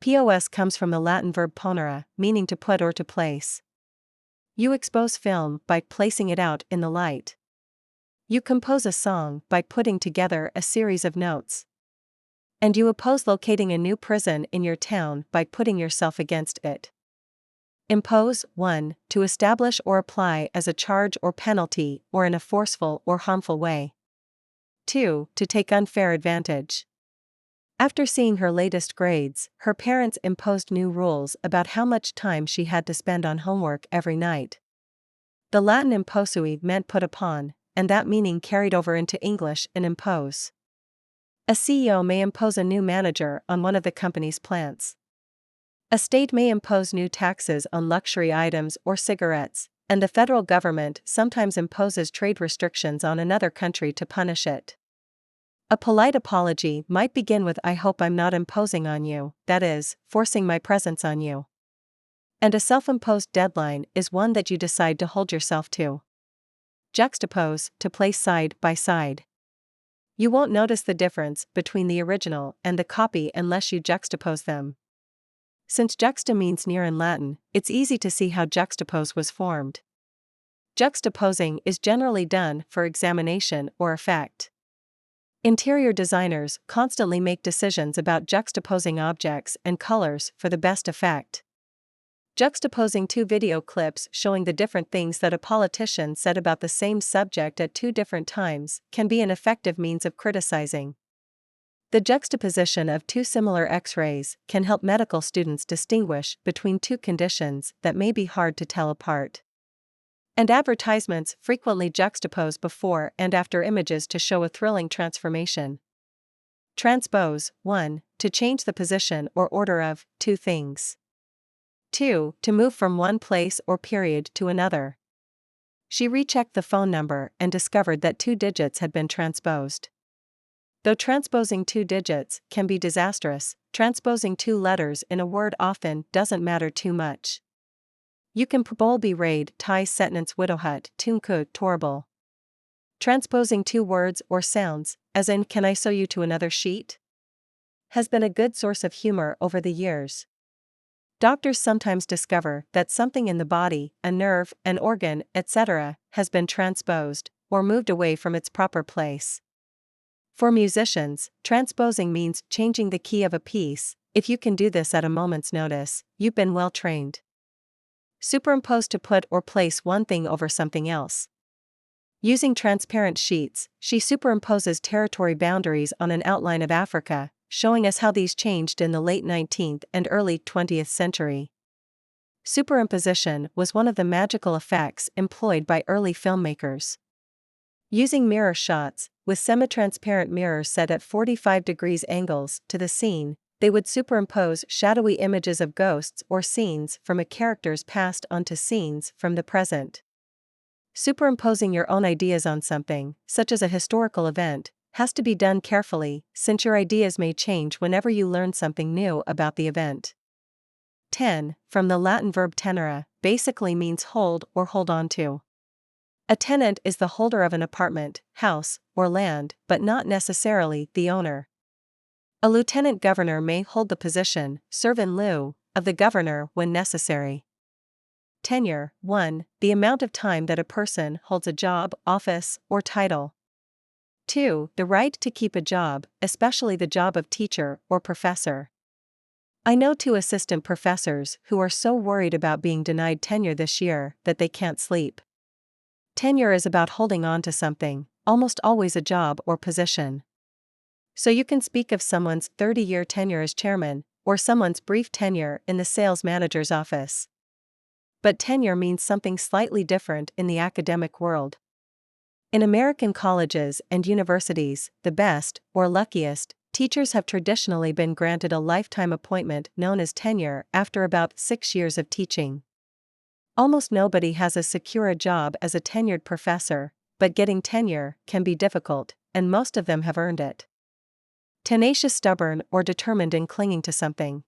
POS comes from the Latin verb ponere, meaning to put or to place. You expose film by placing it out in the light. You compose a song by putting together a series of notes. And you oppose locating a new prison in your town by putting yourself against it. Impose, 1. To establish or apply as a charge or penalty or in a forceful or harmful way. 2. To take unfair advantage. After seeing her latest grades, her parents imposed new rules about how much time she had to spend on homework every night. The Latin imposui meant put upon, and that meaning carried over into English in impose. A CEO may impose a new manager on one of the company's plants. A state may impose new taxes on luxury items or cigarettes, and the federal government sometimes imposes trade restrictions on another country to punish it. A polite apology might begin with "I hope I'm not imposing on you," that is, forcing my presence on you. And a self-imposed deadline is one that you decide to hold yourself to. Juxtapose, to place side by side. You won't notice the difference between the original and the copy unless you juxtapose them. Since juxta means near in Latin, it's easy to see how juxtapose was formed. Juxtaposing is generally done for examination or effect. Interior designers constantly make decisions about juxtaposing objects and colors for the best effect. Juxtaposing two video clips showing the different things that a politician said about the same subject at two different times can be an effective means of criticizing. The juxtaposition of two similar X-rays can help medical students distinguish between two conditions that may be hard to tell apart. And advertisements frequently juxtapose before and after images to show a thrilling transformation. Transpose, 1. To change the position or order of two things. 2. To move from one place or period to another. She rechecked the phone number and discovered that 2 digits had been transposed. Though transposing 2 digits can be disastrous, transposing 2 letters in a word often doesn't matter too much. You can be raid tie sentence widowhut tunku torble. Transposing 2 words or sounds, as in "can I sew you to another sheet?" has been a good source of humor over the years. Doctors sometimes discover that something in the body, a nerve, an organ, etc., has been transposed or moved away from its proper place. For musicians, transposing means changing the key of a piece. If you can do this at a moment's notice, you've been well trained. Superimpose, to put or place one thing over something else. Using transparent sheets, she superimposes territory boundaries on an outline of Africa, showing us how these changed in the late 19th and early 20th century. Superimposition was one of the magical effects employed by early filmmakers. Using mirror shots, with semi-transparent mirrors set at 45 degrees angles to the scene, they would superimpose shadowy images of ghosts or scenes from a character's past onto scenes from the present. Superimposing your own ideas on something, such as a historical event, has to be done carefully, since your ideas may change whenever you learn something new about the event. 10. From the Latin verb tenere, basically means hold or hold on to. A tenant is the holder of an apartment, house, or land, but not necessarily the owner. A lieutenant governor may hold the position, serve in lieu of the governor when necessary. Tenure, 1. The amount of time that a person holds a job, office, or title. 2. The right to keep a job, especially the job of teacher or professor. I know 2 assistant professors who are so worried about being denied tenure this year that they can't sleep. Tenure is about holding on to something, almost always a job or position. So you can speak of someone's 30-year tenure as chairman, or someone's brief tenure in the sales manager's office. But tenure means something slightly different in the academic world. In American colleges and universities, the best, or luckiest, teachers have traditionally been granted a lifetime appointment known as tenure after about 6 years of teaching. Almost nobody has as secure a job as a tenured professor, but getting tenure can be difficult, and most of them have earned it. Tenacious, stubborn, or determined in clinging to something.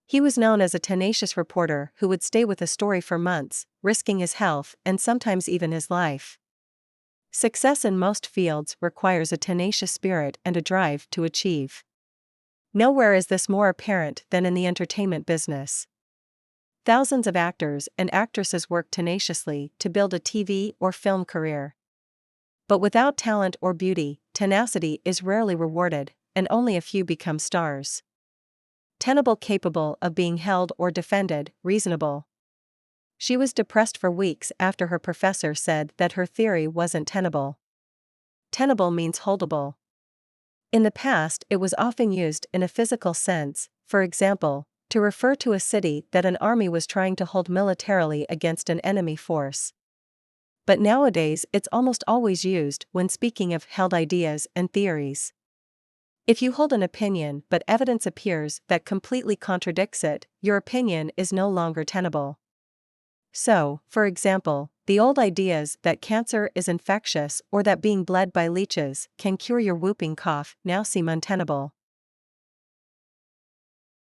He was known as a tenacious reporter who would stay with a story for months, risking his health and sometimes even his life. Success in most fields requires a tenacious spirit and a drive to achieve. Nowhere is this more apparent than in the entertainment business. Thousands of actors and actresses work tenaciously to build a TV or film career. But without talent or beauty, tenacity is rarely rewarded, and only a few become stars. Tenable, capable of being held or defended, reasonable. She was depressed for weeks after her professor said that her theory wasn't tenable. Tenable means holdable. In the past, it was often used in a physical sense, for example, to refer to a city that an army was trying to hold militarily against an enemy force. But nowadays it's almost always used when speaking of held ideas and theories. If you hold an opinion but evidence appears that completely contradicts it, your opinion is no longer tenable. So, for example, the old ideas that cancer is infectious or that being bled by leeches can cure your whooping cough now seem untenable.